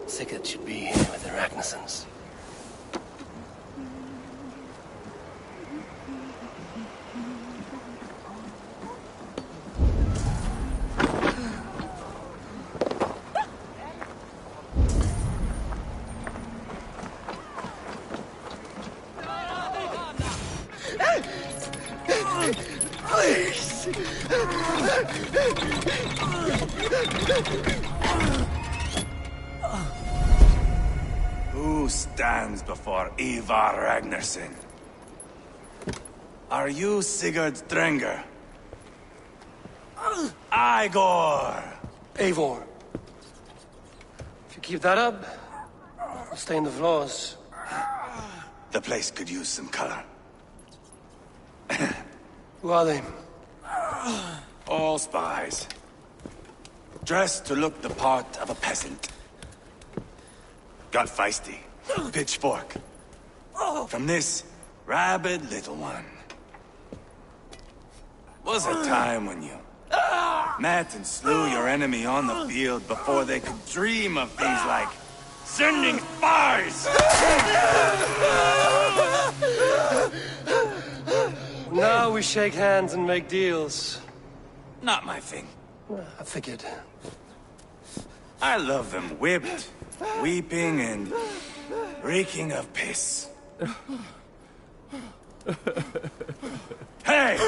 Sigurd should be here with the Ragnarsons. Please! Who stands before Ivar Ragnarsson? Are you Sigurd Drenger? Igor! Eivor. If you keep that up, you'll stain the floors. The place could use some color. Who are they? All spies. Dressed to look the part of a peasant. Got feisty. Pitchfork. From this rabid little one. Was a time when you met and slew your enemy on the field before they could dream of things like sending spies! Now we shake hands and make deals. Not my thing. I figured. I love them whipped, weeping, and reeking of piss. Hey!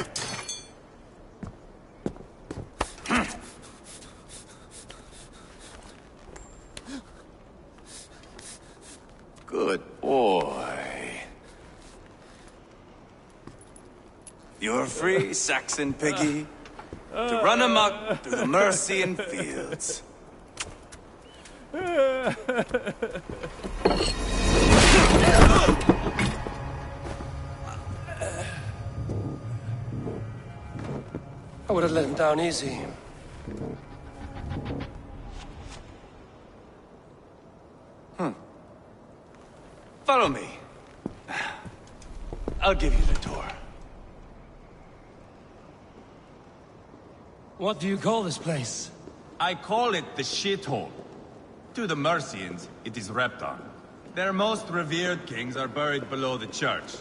Good boy. You're free, Saxon piggy, to run amok through the Mercian fields. I would have let him down easy. Follow me. I'll give you the tour. What do you call this place? I call it the shithole. To the Mercians, it is Repton. Their most revered kings are buried below the church.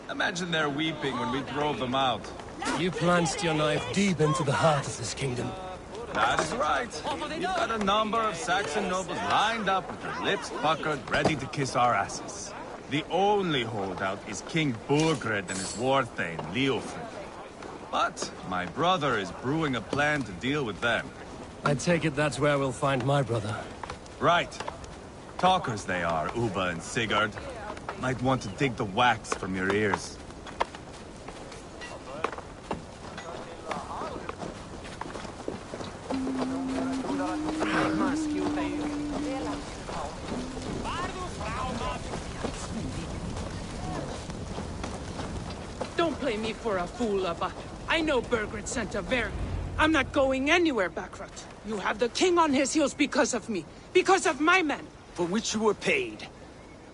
Imagine their weeping when we drove them out. You plunged your knife deep into the heart of this kingdom. That is right. We've got a number of Saxon nobles lined up with their lips puckered, ready to kiss our asses. The only holdout is King Burgred and his war thane, Leofrid. But my brother is brewing a plan to deal with them. I take it that's where we'll find my brother. Right. Talkers they are, Uba and Sigurd. Might want to dig the wax from your ears. Don't play me for a fool, Abba. I know Burgred sent a Ver. I'm not going anywhere, Backrot. You have the king on his heels because of me. Because of my men. For which you were paid.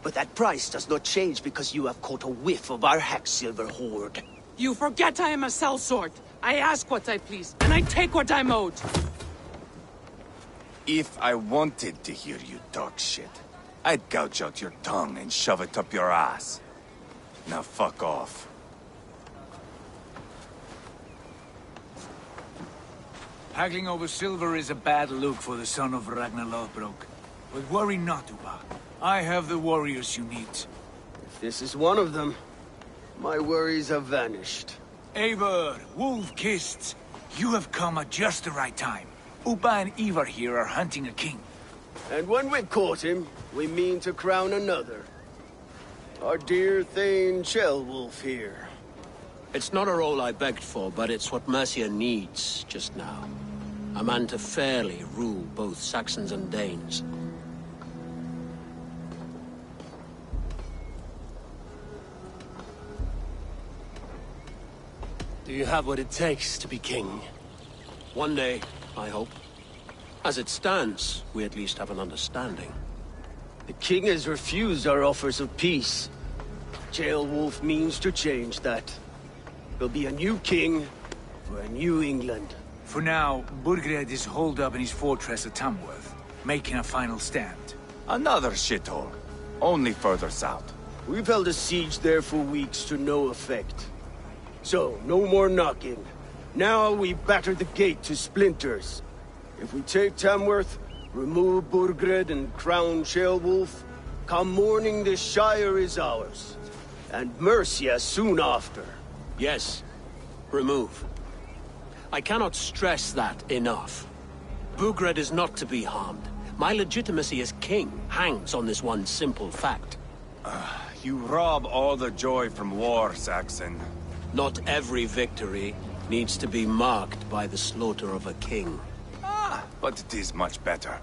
But that price does not change because you have caught a whiff of our Hacksilver hoard. You forget I am a sellsword. I ask what I please, and I take what I'm owed. If I wanted to hear you talk shit, I'd gouge out your tongue and shove it up your ass. Now fuck off. Haggling over silver is a bad look for the son of Ragnar Lothbrok. But worry not, Uba. I have the warriors you need. If this is one of them, my worries have vanished. Eivor, Wolf-Kissed, you have come at just the right time. Uba and Ivar here are hunting a king. And when we've caught him, we mean to crown another. Our dear Thane Chellwolf here. It's not a role I begged for, but it's what Mercia needs just now. A man to fairly rule both Saxons and Danes. Do you have what it takes to be king? One day, I hope. As it stands, we at least have an understanding. The king has refused our offers of peace. Chellwolf means to change that. There'll be a new king for a new England. For now, Burgred is holed up in his fortress at Tamworth, making a final stand. Another shithole. Only further south. We've held a siege there for weeks to no effect. So, no more knocking. Now we batter the gate to splinters. If we take Tamworth, remove Burgred and crown Ceolwulf, come morning the Shire is ours. And Mercia soon after. Yes, remove. I cannot stress that enough. Burgred is not to be harmed. My legitimacy as king hangs on this one simple fact. You rob all the joy from war, Saxon. Not every victory needs to be marked by the slaughter of a king. But it is much better.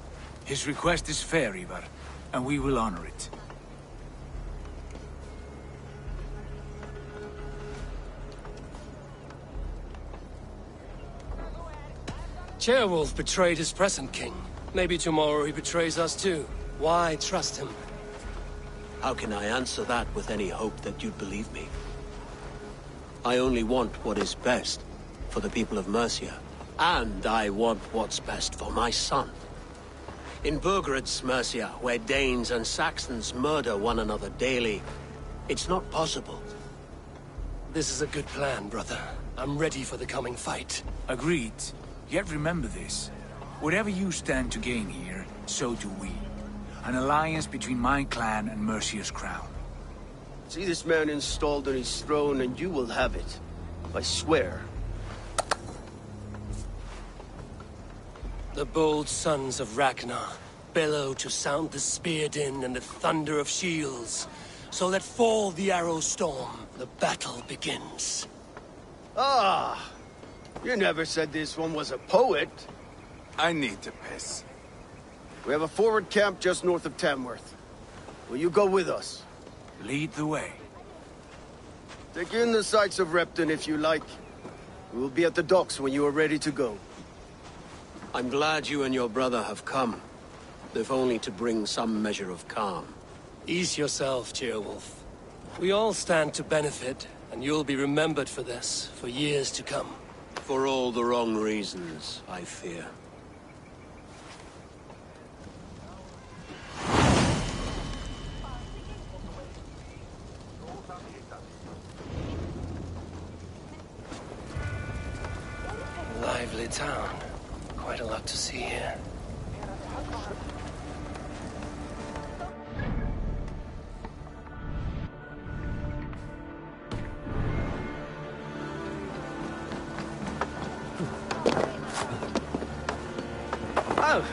His request is fair, Ivar, and we will honor it. Ceolwulf betrayed his present king. Maybe tomorrow he betrays us too. Why trust him? How can I answer that with any hope that you'd believe me? I only want what is best for the people of Mercia. And I want what's best for my son. In Burgred's Mercia, where Danes and Saxons murder one another daily, it's not possible. This is a good plan, brother. I'm ready for the coming fight. Agreed. Yet remember this. Whatever you stand to gain here, so do we. An alliance between my clan and Mercia's crown. See this man installed on his throne and you will have it. I swear. The bold sons of Ragnar bellow to sound the spear din and the thunder of shields. So let fall the arrow storm. The battle begins. Ah! You never said this one was a poet. I need to piss. We have a forward camp just north of Tamworth. Will you go with us? Lead the way. Take in the sights of Repton if you like. We will be at the docks when you are ready to go. I'm glad you and your brother have come, if only to bring some measure of calm. Ease yourself, Ceolwulf. We all stand to benefit, and you'll be remembered for this, for years to come. For all the wrong reasons, I fear. Lively town. Quite a lot to see here. Oh!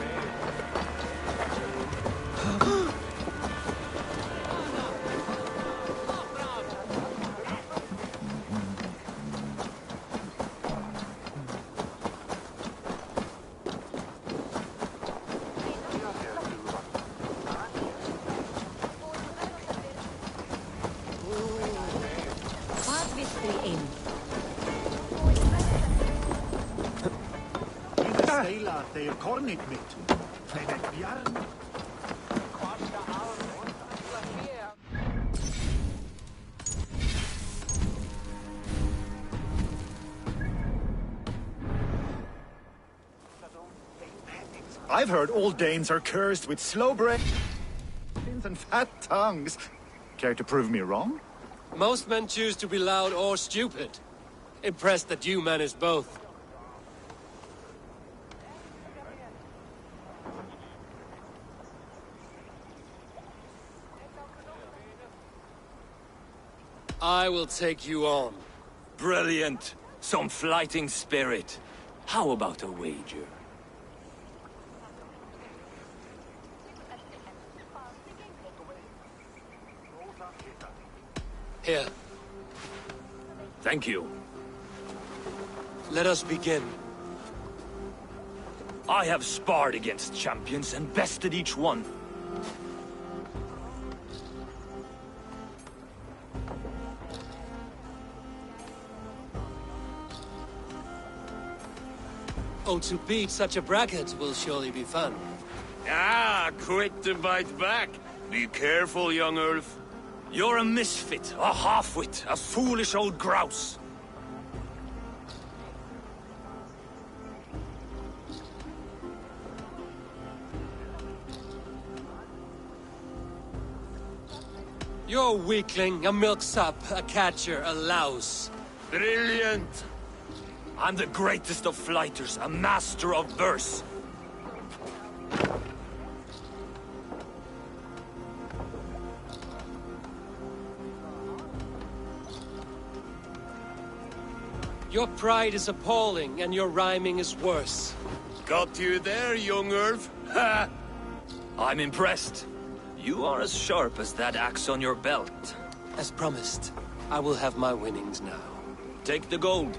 I've heard all Danes are cursed with slow brains and fat tongues. Care to prove me wrong? Most men choose to be loud or stupid. Impressed that you manage both. I will take you on. Brilliant. Some fighting spirit. How about a wager? Here, Thank you. let us begin. I have sparred against champions and bested each one. Oh, to beat such a bracket will surely be fun. Ah, quick to bite back. Be careful, young Ulf. You're a misfit, a half-wit, a foolish old grouse. You're a weakling, a milksop, a catcher, a louse. Brilliant! I'm the greatest of flighters, a master of verse. Your pride is appalling, and your rhyming is worse. Got you there, young Earth? Ha! I'm impressed. You are as sharp as that axe on your belt. As promised, I will have my winnings now. Take the gold.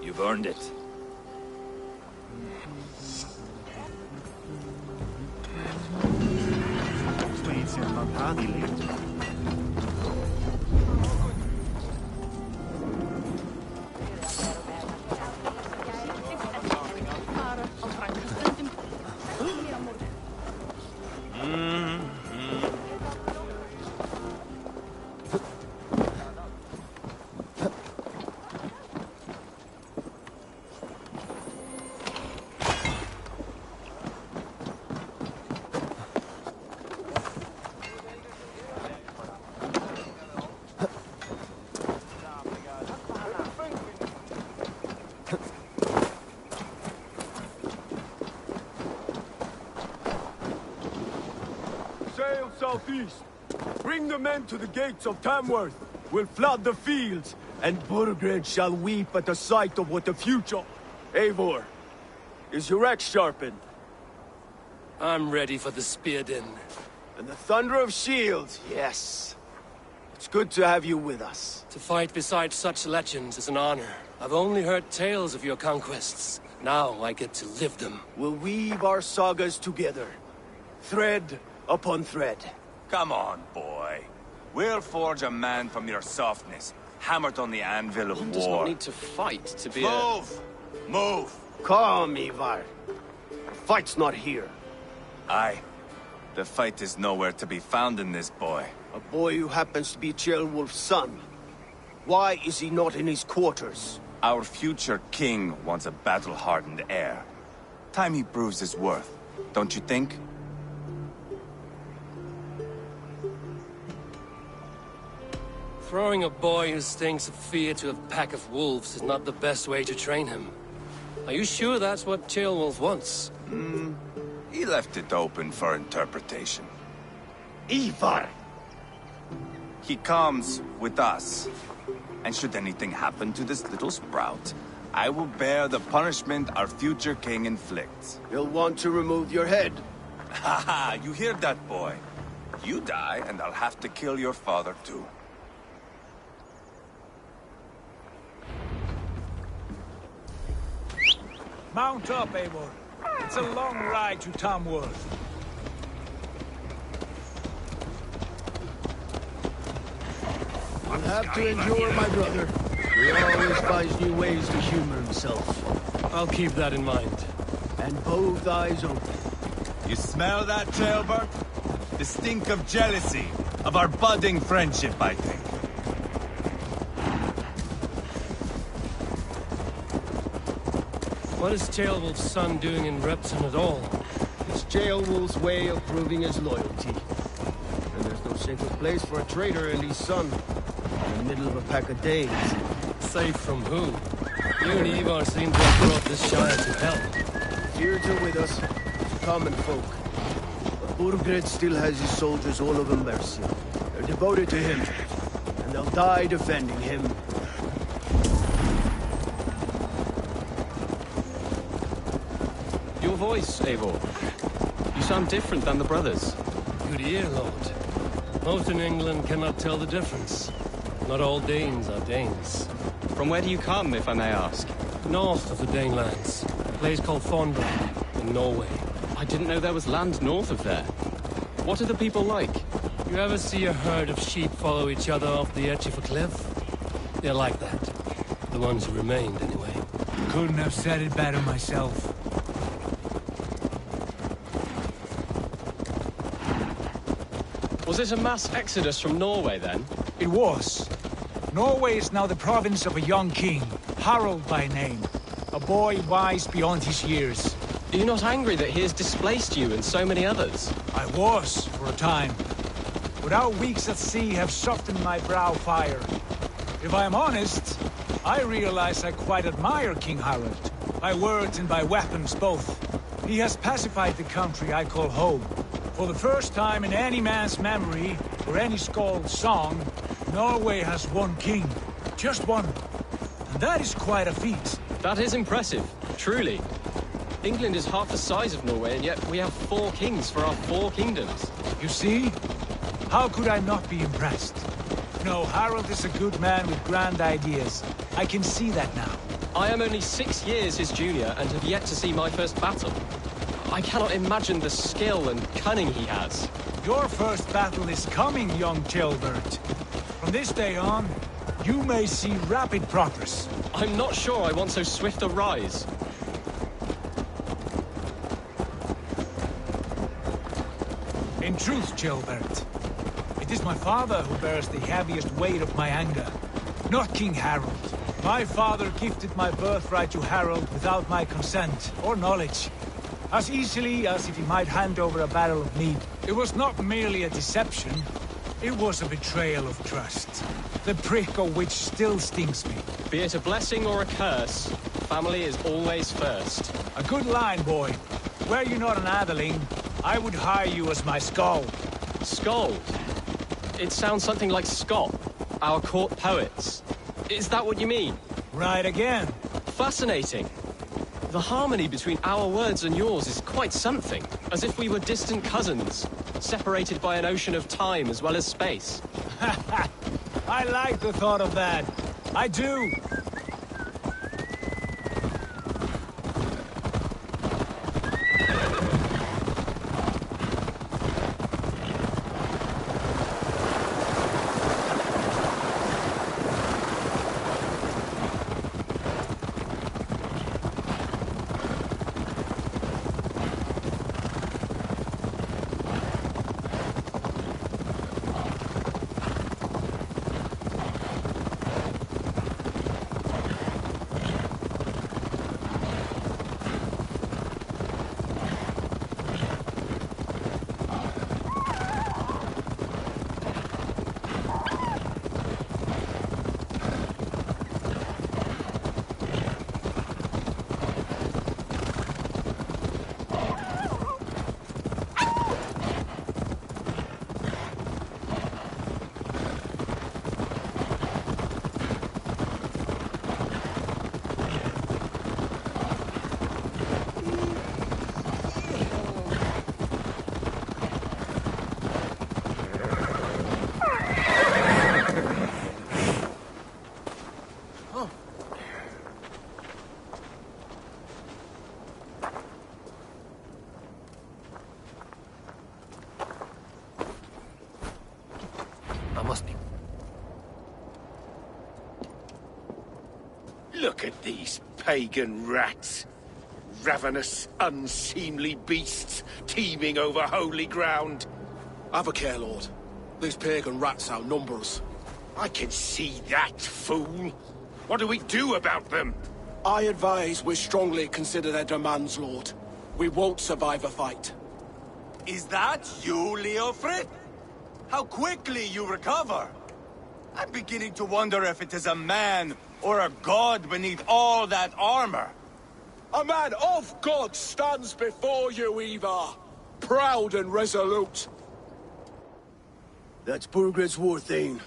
You've earned it. Sail southeast. Bring the men to the gates of Tamworth. We'll flood the fields, and Burgred shall weep at the sight of what the future... Eivor, is your axe sharpened? I'm ready for the spear din. And the thunder of shields, yes. It's good to have you with us. To fight beside such legends is an honor. I've only heard tales of your conquests. Now I get to live them. We'll weave our sagas together. Thread upon thread. Come on, boy. We'll forge a man from your softness, hammered on the anvil of One war. does not need to fight to be Move! Move! Calm, Ivar. The fight's not here. Aye. The fight is nowhere to be found in this boy. A boy who happens to be Ceolwulf's son. Why is he not in his quarters? Our future king wants a battle-hardened heir. Time he proves his worth, don't you think? Throwing a boy who stinks of fear to a pack of wolves is not the best way to train him. Are you sure that's what Ceolwulf wants? He left it open for interpretation. Ivar! He comes with us. And should anything happen to this little sprout, I will bear the punishment our future king inflicts. He'll want to remove your head. Haha, you hear that, boy? You die, and I'll have to kill your father, too. Mount up, Eivor. It's a long ride to Tamworth. You'll have to endure, my brother. He always finds new ways to humor himself. I'll keep that in mind. And both eyes open. You smell that, Tailbert? The stink of jealousy, of our budding friendship, I think. What is Ceolwulf's son doing in Repton at all? It's Ceolwulf's way of proving his loyalty. And there's no safer place for a traitor and his son. In the middle of a pack of Danes. Safe from who? You and Ivar seem to have brought this shire to hell. Fears are with us, common folk. But Burgred still has his soldiers all over Mercia. They're devoted to him, and they'll die defending him. Your voice, Eivor. You sound different than the brothers. Good ear, Lord. Most in England cannot tell the difference. Not all Danes are Danes. From where do you come, if I may ask? North of the Danelands. A place called Thornburg, in Norway. I didn't know there was land north of there. What are the people like? You ever see a herd of sheep follow each other off the edge of a cliff? They're like that. The ones who remained, anyway. Couldn't have said it better myself. Was it a mass exodus from Norway, then? It was. Norway is now the province of a young king, Harald by name. A boy wise beyond his years. Are you not angry that he has displaced you and so many others? I was, for a time. but our weeks at sea have softened my brow fire. If I am honest, I realize I quite admire King Harald, by words and by weapons both. He has pacified the country I call home. For the first time in any man's memory, or any skald's song, Norway has one king. Just one. And that is quite a feat. That is impressive, truly. England is half the size of Norway, and yet we have 4 kings for our 4 kingdoms. You see? How could I not be impressed? No, Harald is a good man with grand ideas. I can see that now. I am only 6 years his junior and have yet to see my first battle. I cannot imagine the skill and cunning he has. Your first battle is coming, young Chilbert. From this day on, you may see rapid progress. I'm not sure I want so swift a rise. In truth, Chilbert, it is my father who bears the heaviest weight of my anger, not King Harald. My father gifted my birthright to Harald without my consent or knowledge, as easily as if he might hand over a barrel of mead. It was not merely a deception, it was a betrayal of trust, the prick of which still stings me. Be it a blessing or a curse, family is always first. A good line, boy. Were you not an atheling, I would hire you as my skald. Skald? It sounds something like Scott, our court poets. Is that what you mean? Right again. Fascinating. The harmony between our words and yours is quite something. As if we were distant cousins, separated by an ocean of time as well as space. I like the thought of that. I do. Look at these pagan rats. Ravenous, unseemly beasts teeming over holy ground. Have a care, Lord. These pagan rats outnumber us. I can see that, fool. What do we do about them? I advise we strongly consider their demands, Lord. We won't survive a fight. Is that you, Leofrid? How quickly you recover! I'm beginning to wonder if it is a man or a god beneath all that armor. A man of God stands before you, Ivar. Proud and resolute. That's Burgred's Warthane.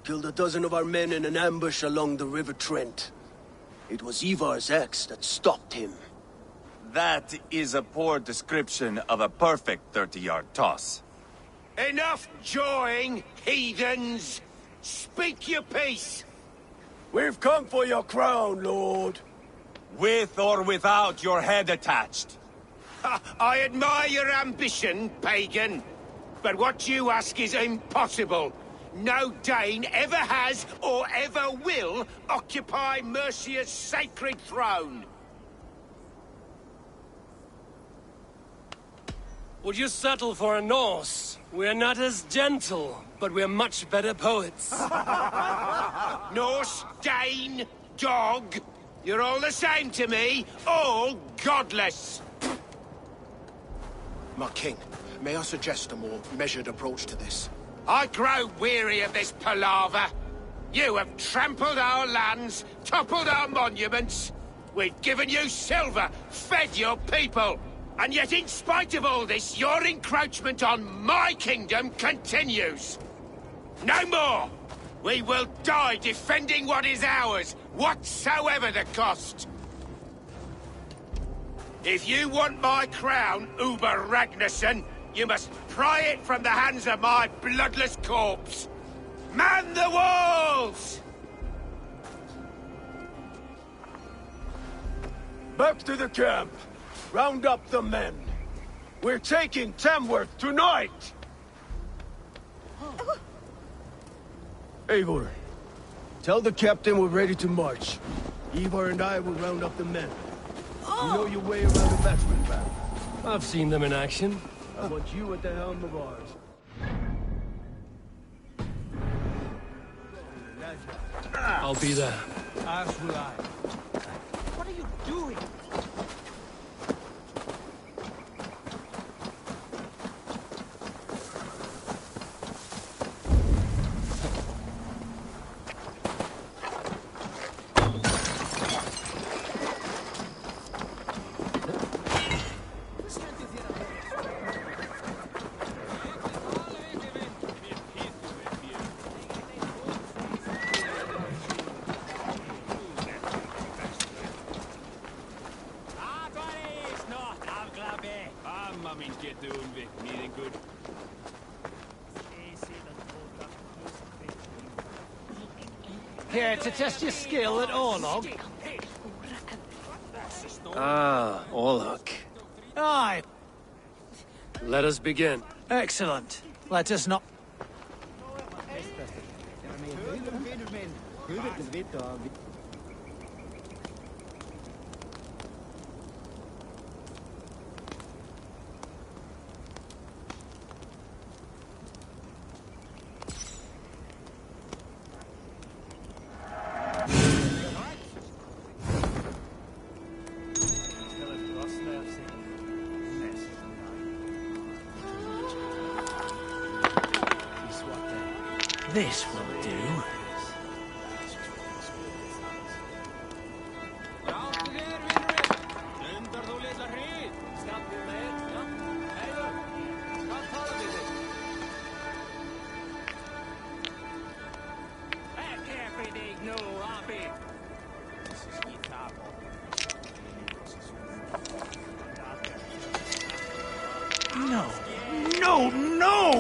Killed a dozen of our men in an ambush along the River Trent. It was Ivar's axe that stopped him. That is a poor description of a perfect 30-yard toss. Enough jawing, heathens! Speak your piece! We've come for your crown, Lord. With or without your head attached. I admire your ambition, pagan. But what you ask is impossible. No Dane ever has or ever will occupy Mercia's sacred throne. Would you settle for a Norse? We're not as gentle, but we're much better poets. Norse, Dane, dog. You're all the same to me. All godless. My king, may I suggest a more measured approach to this? I grow weary of this palaver. You have trampled our lands, toppled our monuments. We've given you silver, fed your people. And yet in spite of all this, your encroachment on my kingdom continues. No more! We will die defending what is ours, whatsoever the cost. If you want my crown, Uber Ragnarsson, you must pry it from the hands of my bloodless corpse. Man the walls! Back to the camp. Round up the men. We're taking Tamworth tonight! Eivor, tell the captain we're ready to march. Eivor and I will round up the men. You know your way around the batsman path. I've seen them in action. I want you at the helm of ours. I'll be there. As will I. What are you doing? Care to test your skill at Orlog? Ah, Orlog. Aye. Let us begin. Excellent. Let us not... This will do. No. No, no!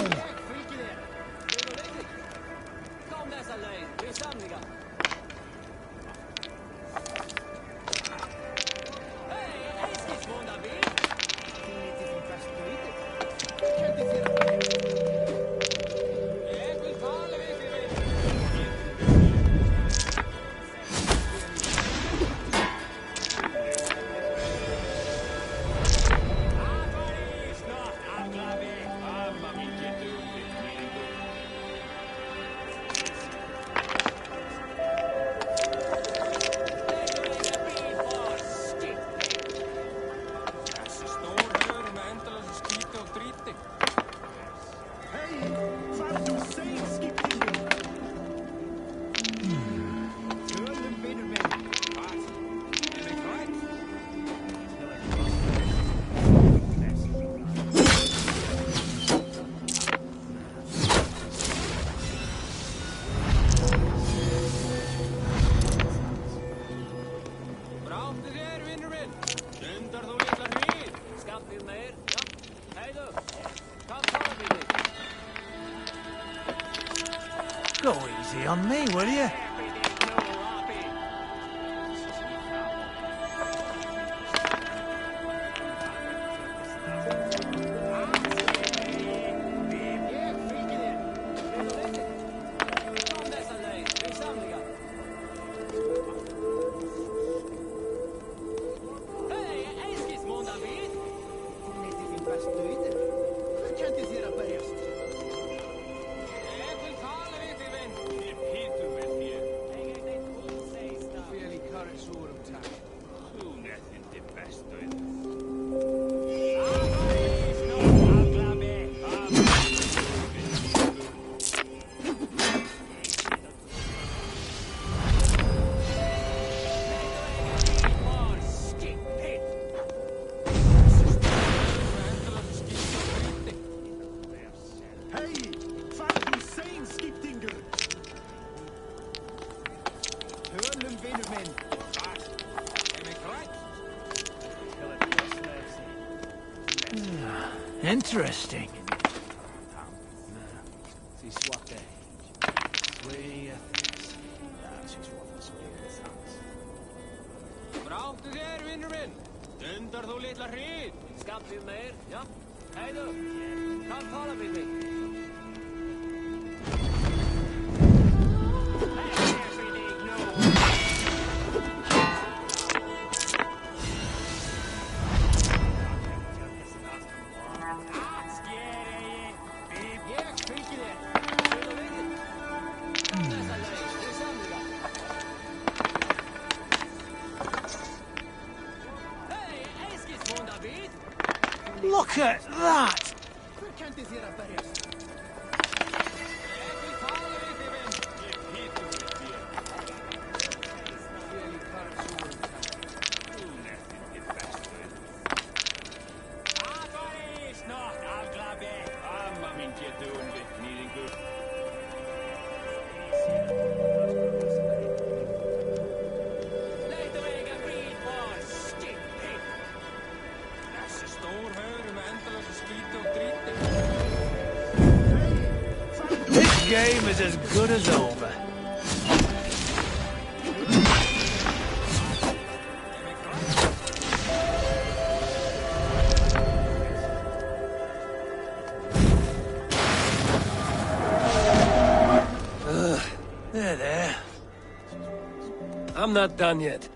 Go easy on me, will you? Interesting. Bráttu þér, vinnur minn! Dundar þú litla hrýt! Skamt við meir, já? Heiðu! Kann tala við mig! Look at that! This game is as good as over. There. I'm not done yet.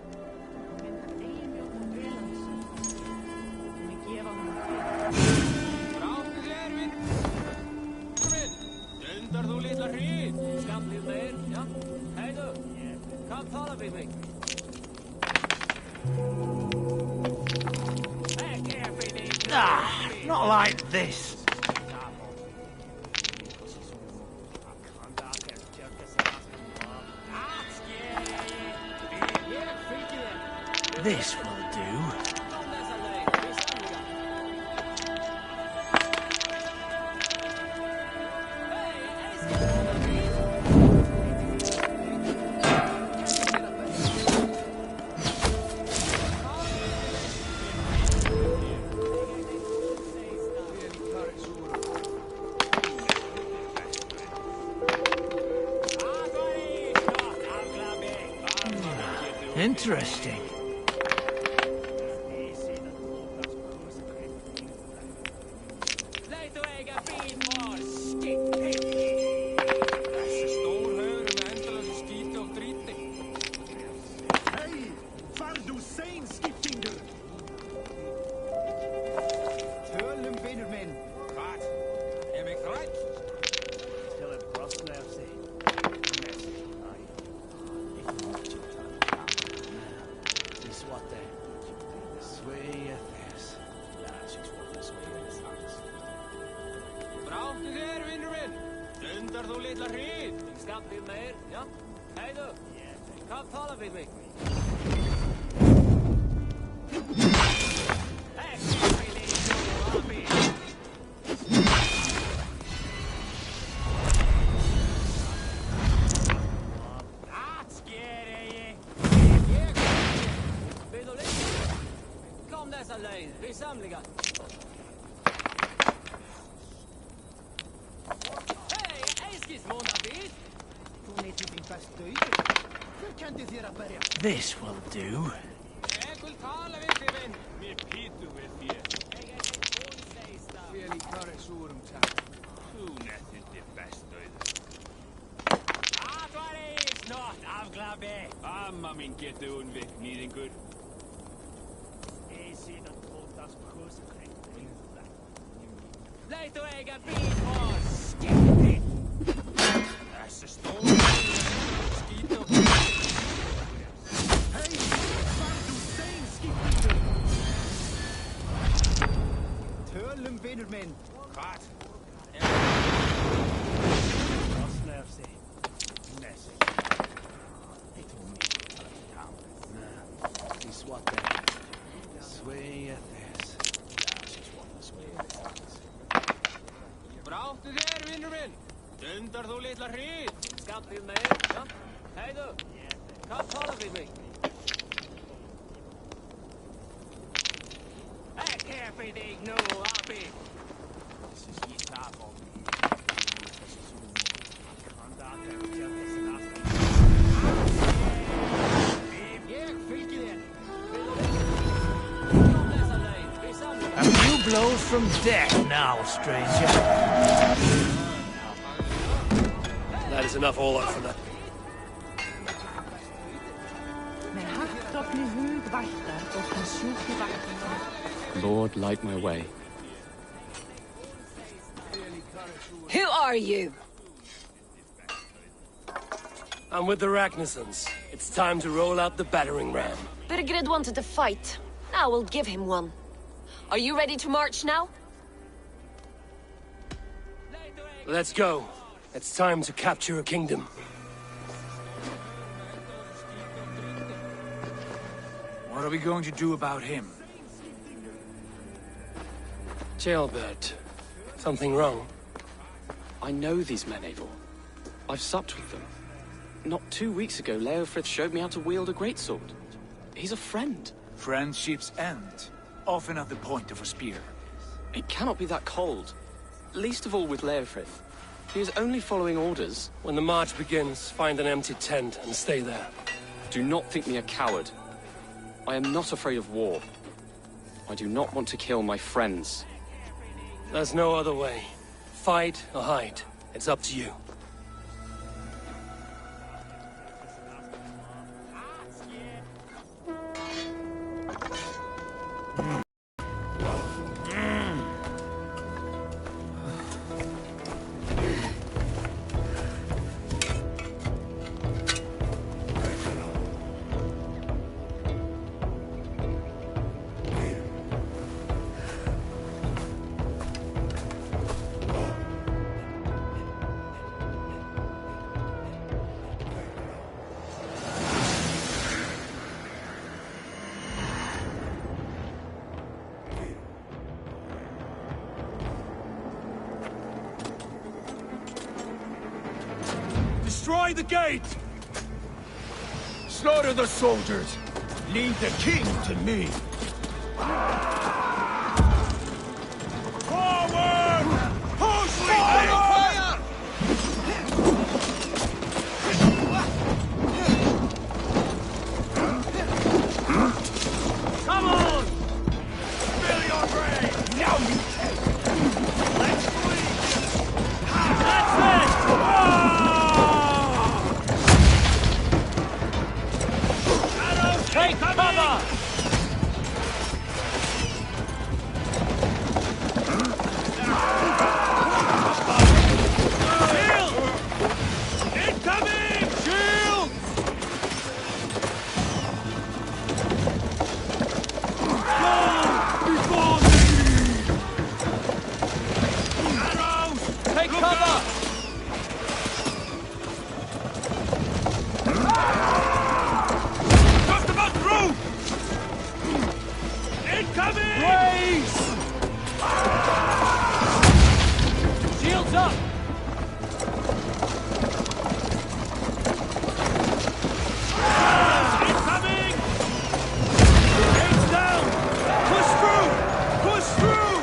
Dundar þú litla hrýt! Skamt við meir, já? Heiðu! Kann tala við mig! Ah, not like this. This will do. Interesting. Bráttu þér, vinnur minn! Dundar þú litla hrýt! Skamt við meir, já? Heiðu! Kann tala við mig! Kom dessa leið, við samliga! This will do. Amma mín getur unvik, nýðingur. Leit þú eiga bíl og skipti! Þessi stór skít og Tölum, vinur minn. Hvað? Bráttu þér, vinnur minn! Dundar þú litla hrýt! Skampið mig, ja? Hei du! Kom tala við mig! Ekki fyrir þig nú, api! A few blows from death now, stranger. That is enough all up for that. Lord, light my way. Who are you? I'm with the Ragnarsons. It's time to roll out the battering ram. Birgrid wanted to fight. Now we'll give him one. Are you ready to march now? Let's go. It's time to capture a kingdom. What are we going to do about him? Chillbert. Something wrong? I know these men, Eivor. I've supped with them. Not 2 weeks ago, Leofrith showed me how to wield a greatsword. He's a friend. Friendships end, often at the point of a spear. It cannot be that cold. Least of all with Leofrith. He is only following orders. When the march begins, find an empty tent and stay there. Do not think me a coward. I am not afraid of war. I do not want to kill my friends. There's no other way. Fight or hide. It's up to you. Destroy the gate! Slaughter the soldiers! Leave the king to me! Forward! Push! Fire! Come on! Spill your brain! Now you take! Let's flee! That's it! Take cover! Incoming! Shield! Go before me! Arrows! Take cover! Just about through! Incoming! Raise! Shields up! Incoming! Gates down! Push through! Push through!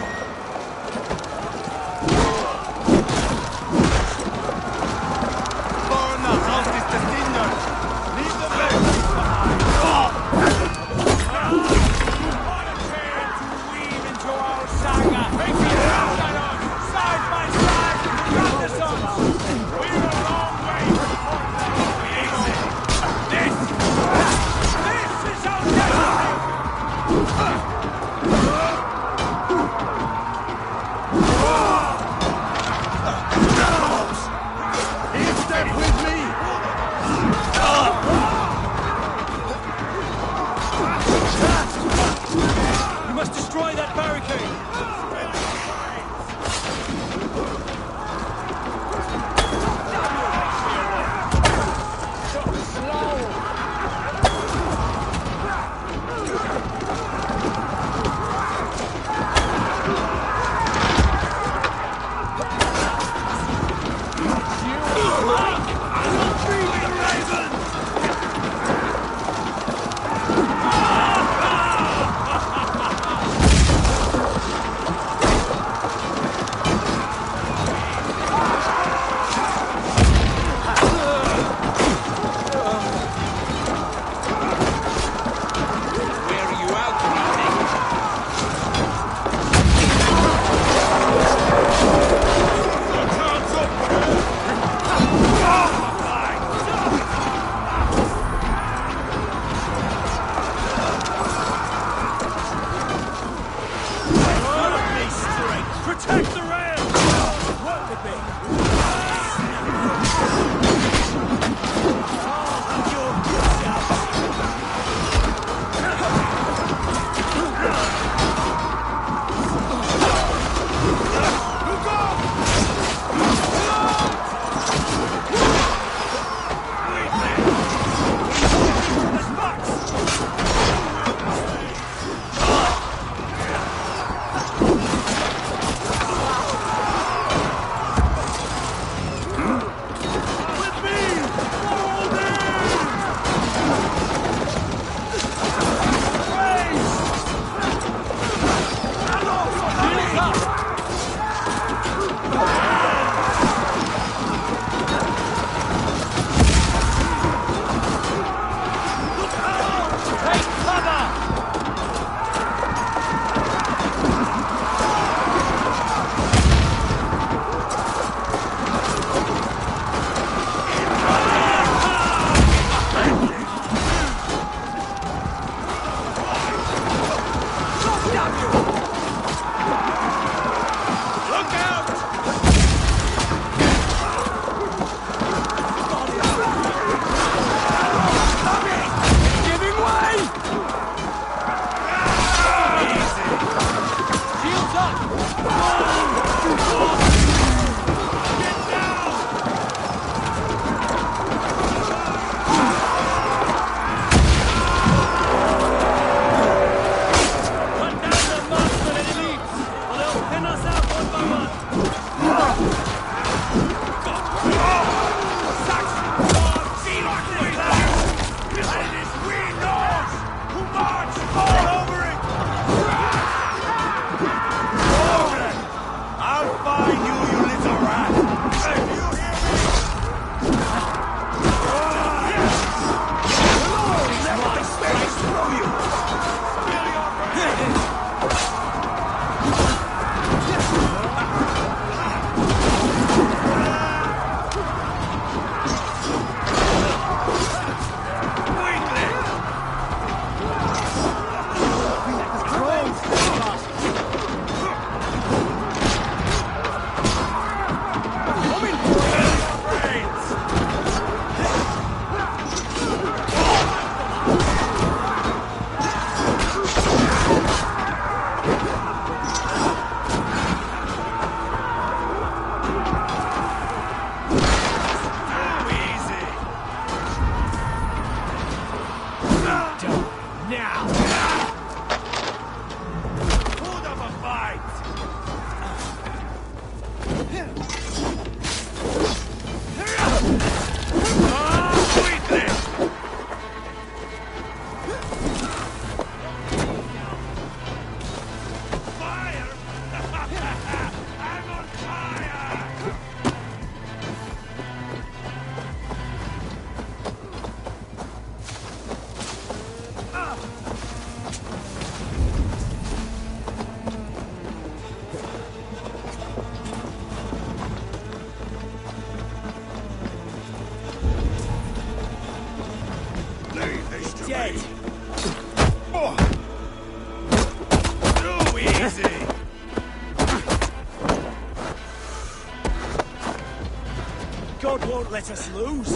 God won't let us lose.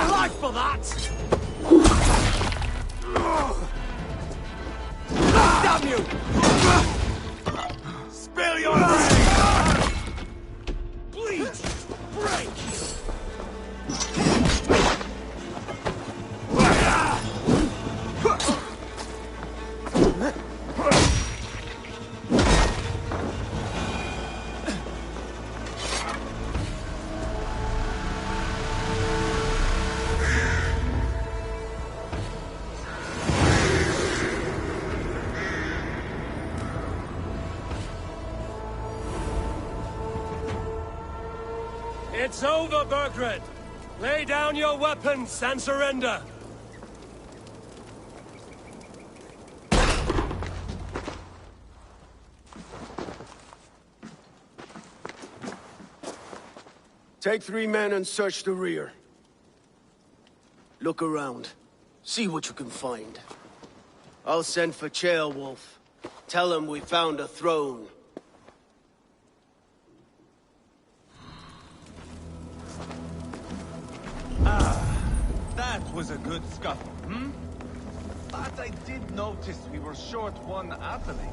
Life for that! Damn you! Spill your brains! Bleed! Break! It's over, Burgred! Lay down your weapons and surrender! Take 3 men and search the rear. Look around. See what you can find. I'll send for Ceolwulf. Tell him we found a throne. That was a good scuffle, hmm? But I did notice we were short one atheling.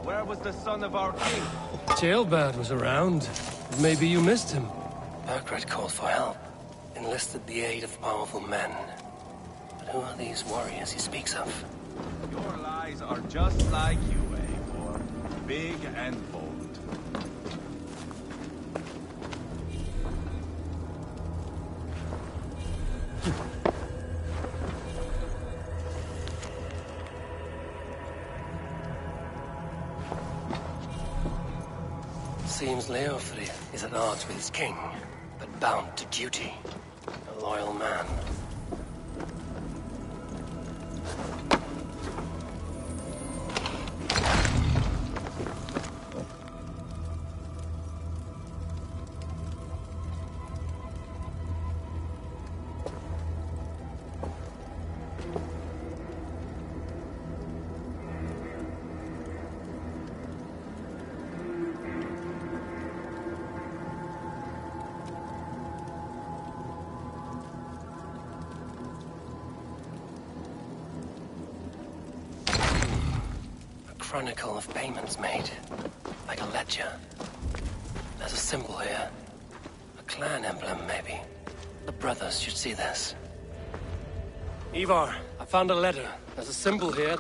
Where was the son of our king? Ceolbert was around. Maybe you missed him. Burgred called for help. Enlisted the aid of powerful men. But who are these warriors he speaks of? Your lies are just like you, Eivor. Big and bold. Seems Leofrid is at odds with his king, but bound to duty. A loyal man. Chronicle of payments made, like a ledger. There's a symbol here. A clan emblem, maybe. The brothers should see this. Ivar, I found a letter. There's a symbol here.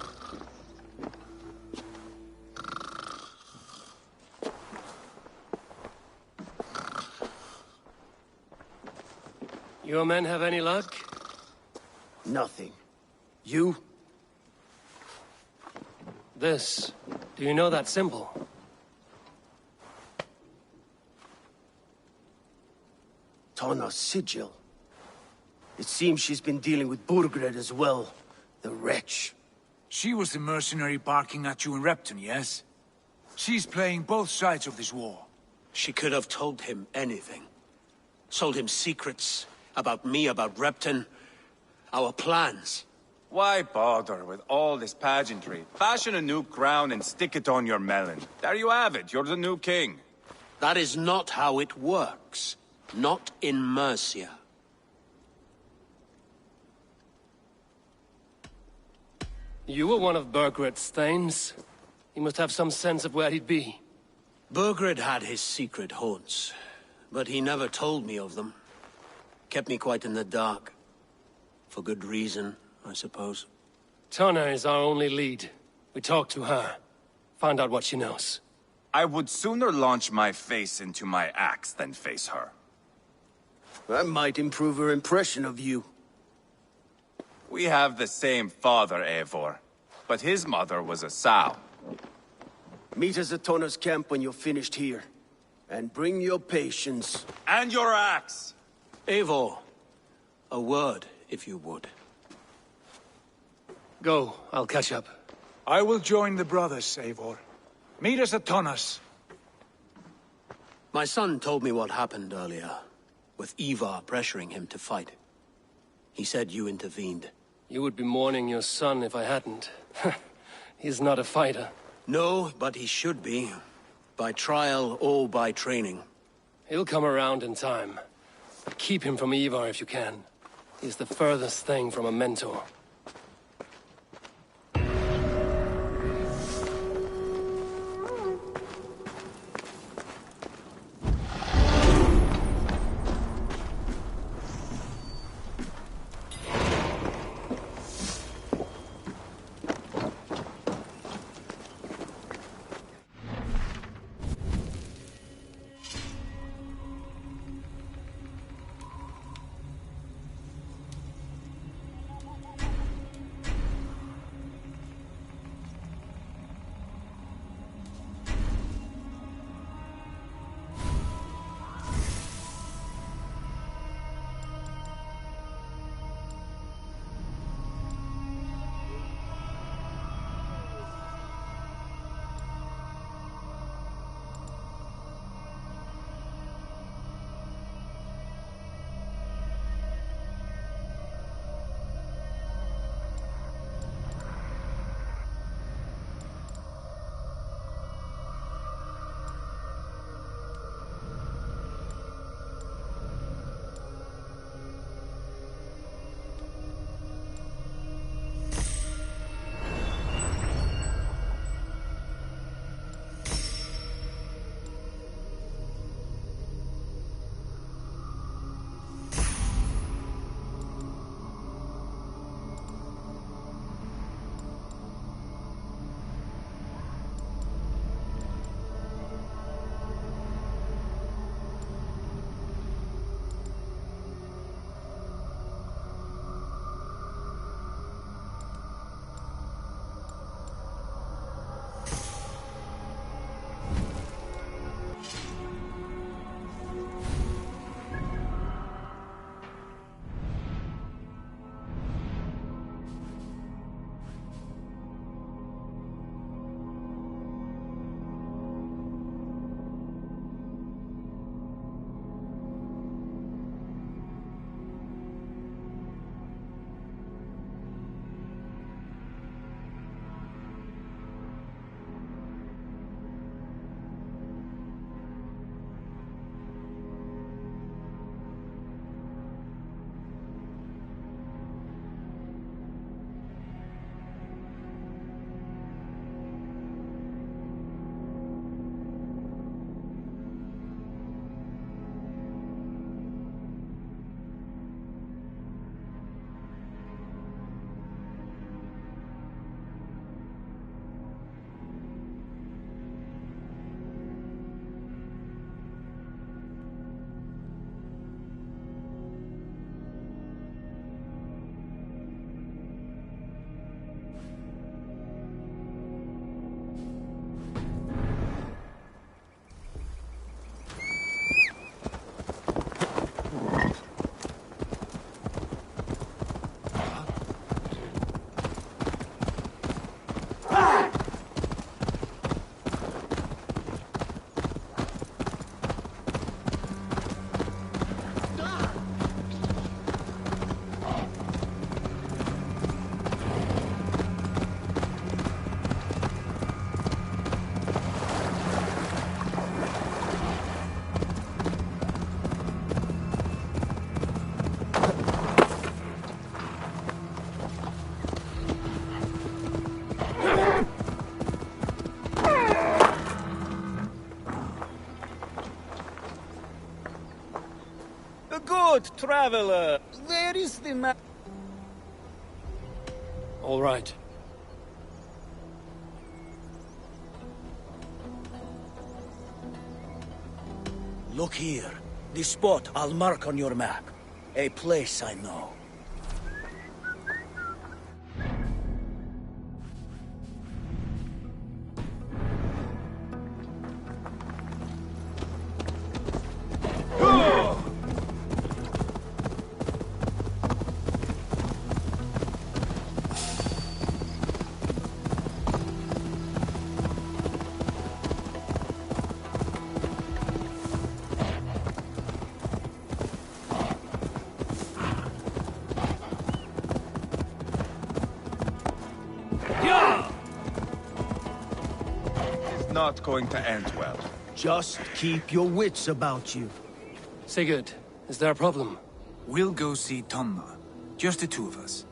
Your men have any luck? Nothing. You? This. Do you know that symbol? Tana's sigil. It seems she's been dealing with Burgred as well. The wretch. She was the mercenary barking at you in Repton, yes? She's playing both sides of this war. She could have told him anything. Told him secrets about me, about Repton, our plans. Why bother with all this pageantry? Fashion a new crown and stick it on your melon. There you have it, you're the new king. That is not how it works. Not in Mercia. You were one of Burgred's thanes. He must have some sense of where he'd be. Burgred had his secret haunts, but he never told me of them. Kept me quite in the dark. For good reason, I suppose. Tana is our only lead. We talked to her. Find out what she knows. I would sooner launch my face into my axe than face her. That might improve her impression of you. We have the same father, Eivor. But his mother was a sow. Meet us at Tana's camp when you're finished here. And bring your patience. And your axe! Eivor, a word, if you would. Go, I'll catch up. I will join the brothers, Eivor. Meet us at Tana's. My son told me what happened earlier, with Ivar pressuring him to fight. He said you intervened. You would be mourning your son if I hadn't. He's not a fighter. No, but he should be. By trial or by training. He'll come around in time. But keep him from Ivar if you can. He's the furthest thing from a mentor. Good traveler. Where is the man? All right. Look here. The spot I'll mark on your map. A place I know. Not going to end well. Just keep your wits about you. Sigurd, is there a problem? We'll go see Tonna. Just the two of us.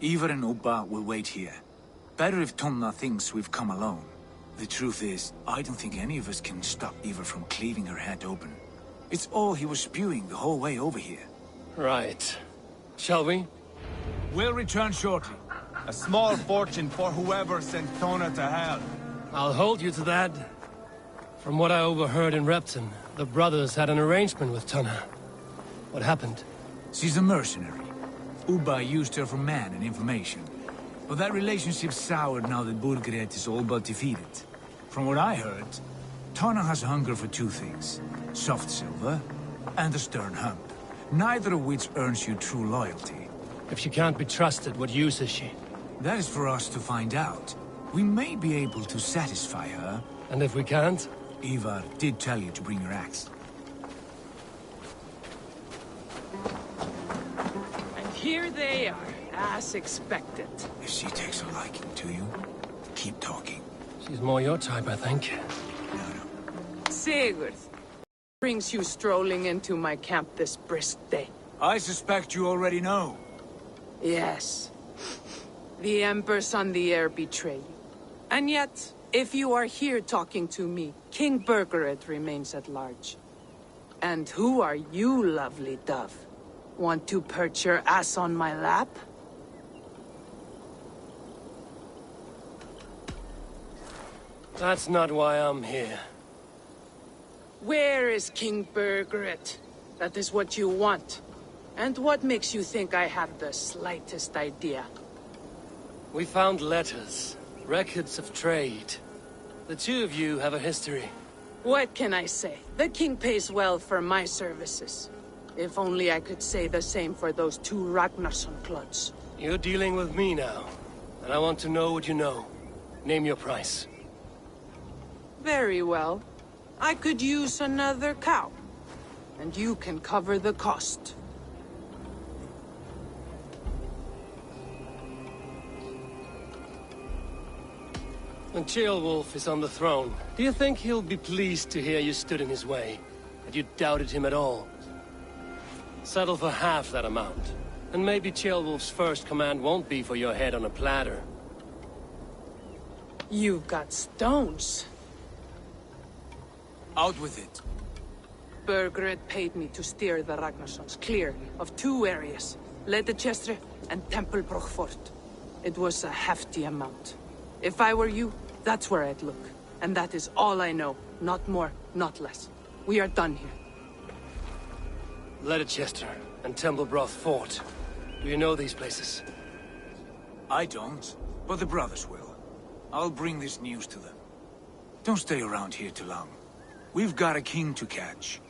Ivar and Ubba will wait here. Better if Tonna thinks we've come alone. The truth is, I don't think any of us can stop Ivar from cleaving her head open. It's all he was spewing the whole way over here. Right. Shall we? We'll return shortly. A small fortune for whoever sent Tona to hell. I'll hold you to that. From what I overheard in Repton, the brothers had an arrangement with Tonna. What happened? She's a mercenary. Ubba used her for man and information. But that relationship soured now that Burgred is all but defeated. From what I heard, Tonna has hunger for two things. Soft silver and a stern hump. Neither of which earns you true loyalty. If she can't be trusted, what use is she? That is for us to find out. We may be able to satisfy her. And if we can't? Ivar did tell you to bring your axe. And here they are, as expected. If she takes a liking to you, keep talking. She's more your type, I think. Sigurd, brings you strolling into my camp this brisk day? I suspect you already know. Yes. The Embers on the air betray you. And yet, if you are here talking to me, King Burgred remains at large. And who are you, lovely dove? Want to perch your ass on my lap? That's not why I'm here. Where is King Burgred? That is what you want. And what makes you think I have the slightest idea? We found letters, records of trade. The two of you have a history. What can I say? The king pays well for my services. If only I could say the same for those two Ragnarsson clods. You're dealing with me now, and I want to know what you know. Name your price. Very well. I could use another cow. And you can cover the cost. When Ceolwulf is on the throne, do you think he'll be pleased to hear you stood in his way? That you doubted him at all? Settle for half that amount. And maybe Ceolwulf's first command won't be for your head on a platter. You've got stones. Out with it. Burgred paid me to steer the Ragnarssons clear of two areas. Leicester and Templebroch Fort. It was a hefty amount. If I were you, that's where I'd look. And that is all I know. Not more, not less. We are done here. Leicester and Templebroch Fort. Do you know these places? I don't, but the brothers will. I'll bring this news to them. Don't stay around here too long. We've got a king to catch.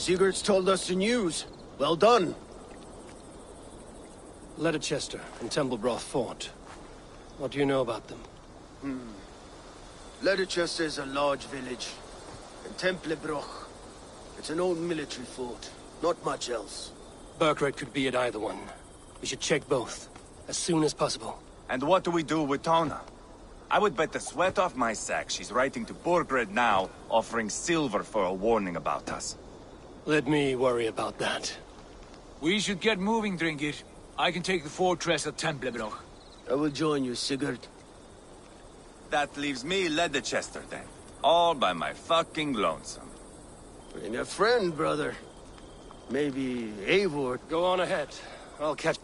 Sigurd's told us the news. Well done. Leicester and Templebroch Fort. What do you know about them? Leicester is a large village. And Templebroch. It's an old military fort. Not much else. Burkred could be at either one. We should check both, as soon as possible. And what do we do with Tona? I would bet the sweat off my sack she's writing to Borgred now, offering silver for a warning about us. Let me worry about that. We should get moving, Drinkit. I can take the fortress of Templebroch. I will join you, Sigurd. That leaves me Leicester then. All by my fucking lonesome. Bring a friend, brother. Maybe Eivor. Go on ahead. I'll catch...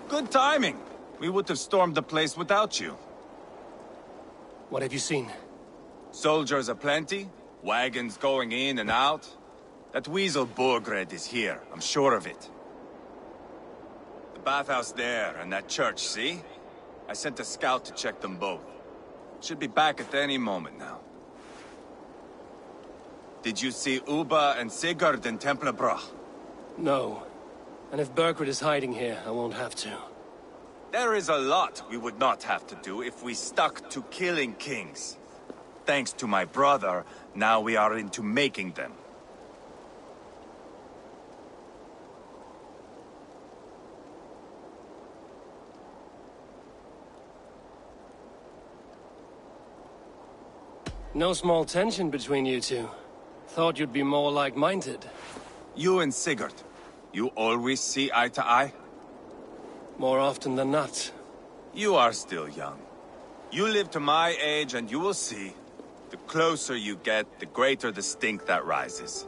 Good timing. We would have stormed the place without you. What have you seen? Soldiers aplenty, wagons going in and out. That weasel Borgred is here, I'm sure of it. The bathhouse there, and that church, see? I sent a scout to check them both. Should be back at any moment now. Did you see Uba and Sigurd in Templebroch? No. And if Burkred is hiding here, I won't have to. There is a lot we would not have to do if we stuck to killing kings. Thanks to my brother, now we are into making them. No small tension between you two. Thought you'd be more like-minded. You and Sigurd, you always see eye to eye? More often than not. You are still young. You live to my age and you will see. The closer you get, the greater the stink that rises.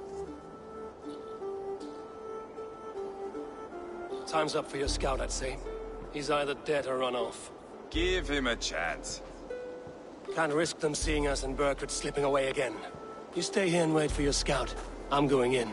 Time's up for your scout, I'd say. He's either dead or run off. Give him a chance. Can't risk them seeing us and Burkred slipping away again. You stay here and wait for your scout. I'm going in.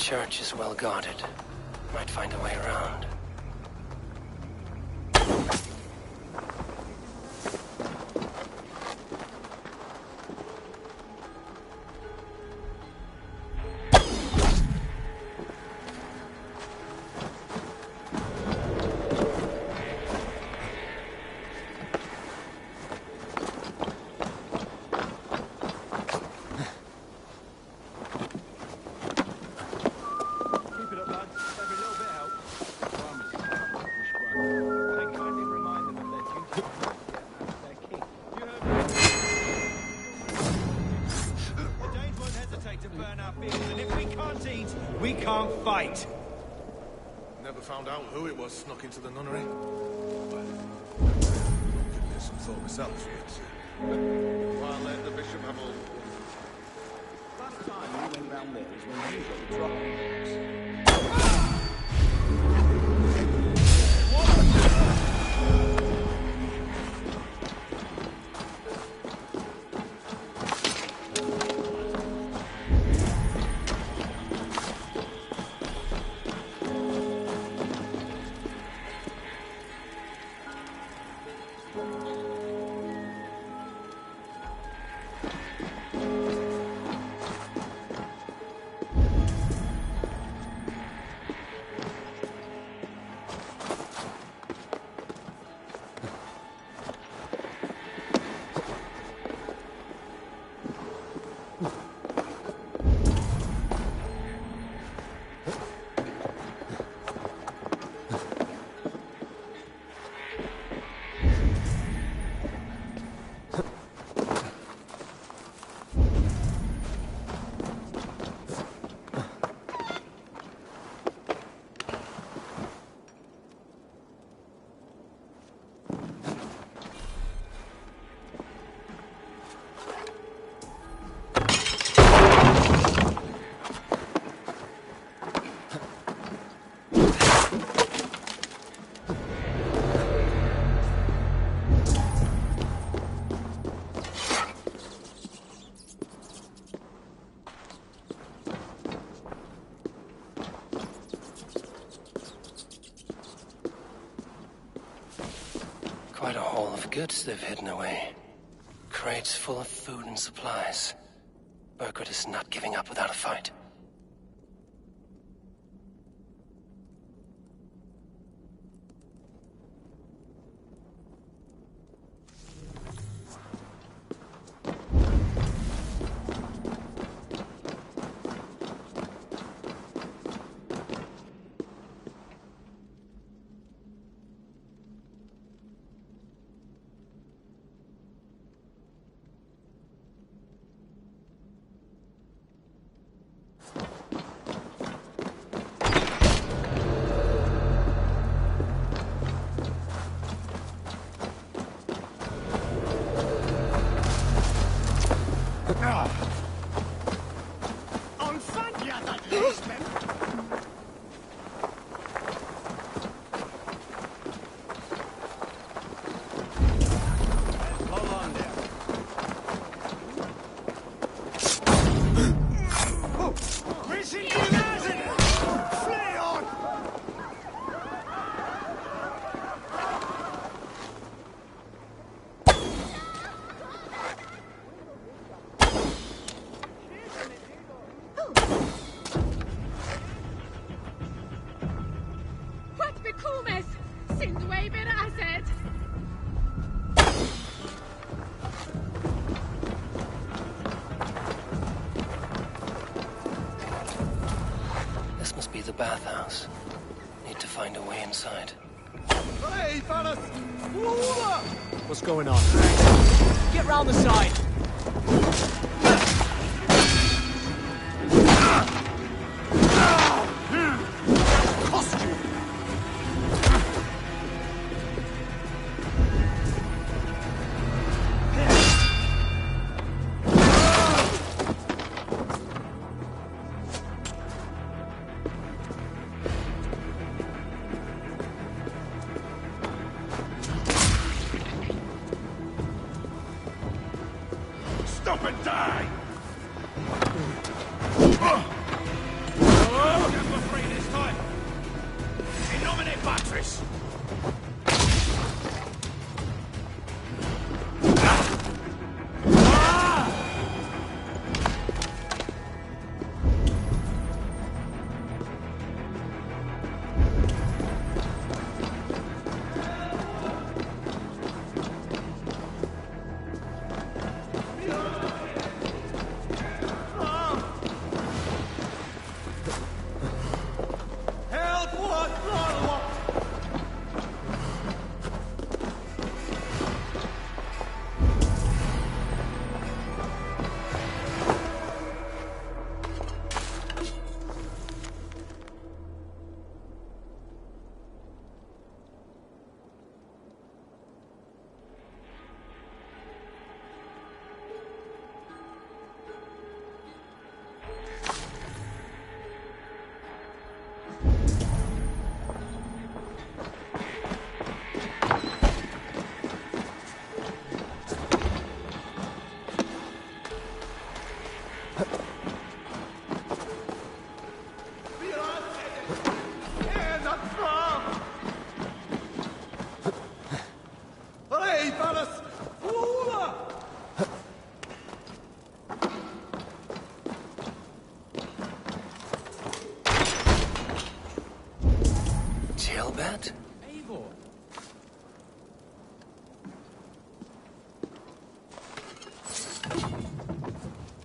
church is well guarded. Might find a way around. We can't fight. Never found out who it was snuck into the nunnery. Give me some thought myself, I'll let the bishop have all. Last time we went round there was when you got the drop. Quite a haul of goods they've hidden away. Crates full of food and supplies. Burgred is not giving up without a fight. The bathhouse. Need to find a way inside. Hey, fellas! What's going on? Get round the side! Stop and die!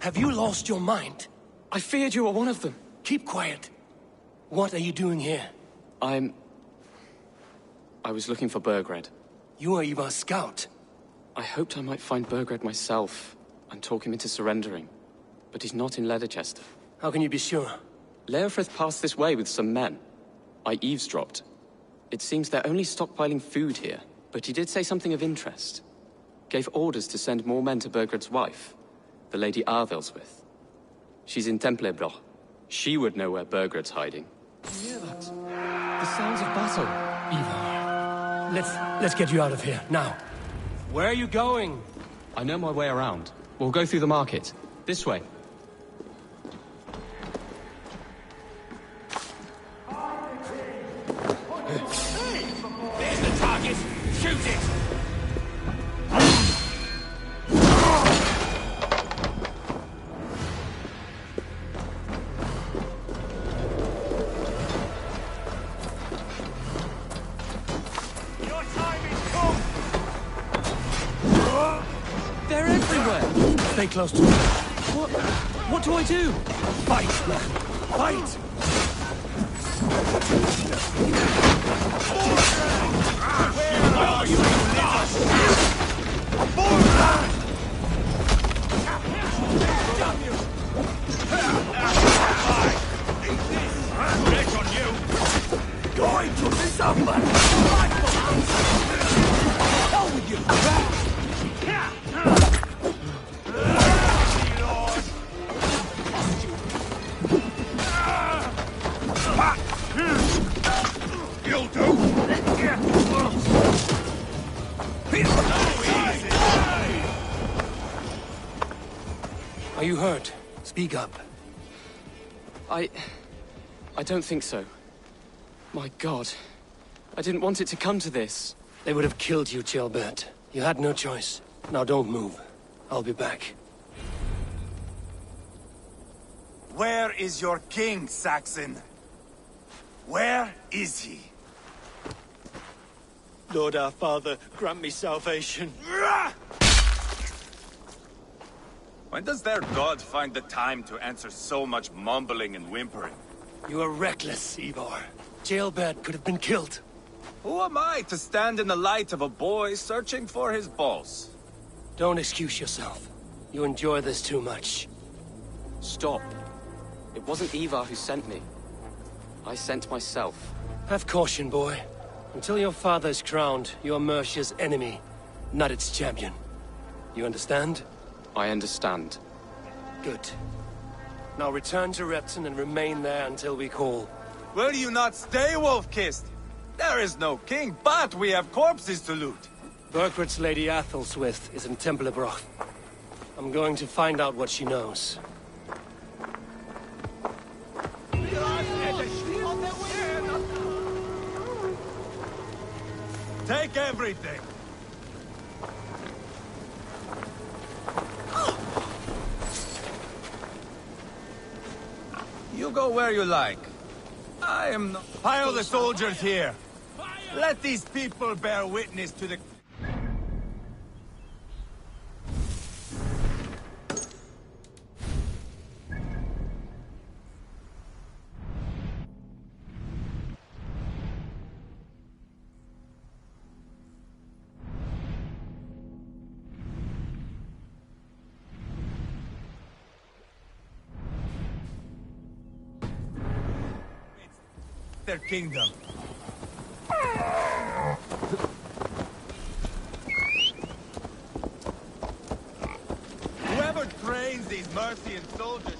Have you lost your mind? I feared you were one of them. Keep quiet. What are you doing here? I was looking for Burgred. You are Ivar's scout. I hoped I might find Burgred myself and talk him into surrendering. But he's not in Leatherchester. How can you be sure? Leofrith passed this way with some men. I eavesdropped. It seems they're only stockpiling food here, but he did say something of interest. Gave orders to send more men to Burgred's wife, the Lady Arvelswith. She's in Templebroch. She would know where Burgred's hiding. Hear that? The sounds of battle. Ivar, let's get you out of here, now. Where are you going? I know my way around. We'll go through the market. This way. Hey! There's the target! Shoot it! Your time is come! They're everywhere! Stay close to me. What do I do? Fight, man! Fight! Where are you, Get on you! Going to be someone! Hell with you! You'll do! Are you hurt? Speak up. I don't think so. My God. I didn't want it to come to this. They would have killed you, Chillbert. You had no choice. Now don't move. I'll be back. Where is your king, Saxon? Where is he? Lord our Father, grant me salvation. When does their god find the time to answer so much mumbling and whimpering? You are reckless, Ivar. Chillbert could have been killed. Who am I to stand in the light of a boy searching for his balls? Don't excuse yourself. You enjoy this too much. Stop. It wasn't Ivar who sent me. I sent myself. Have caution, boy. Until your father is crowned, you are Mercia's enemy, not its champion. You understand? I understand. Good. Now return to Repton and remain there until we call. Will you not stay, Wolf-Kissed? There is no king, but we have corpses to loot. Burgred's Lady Athelstwith is in Templebroch. I'm going to find out what she knows. Take everything! You go where you like. I am not... Pile the soldiers here. Let these people bear witness to the... their kingdom. Whoever trains these Mercian soldiers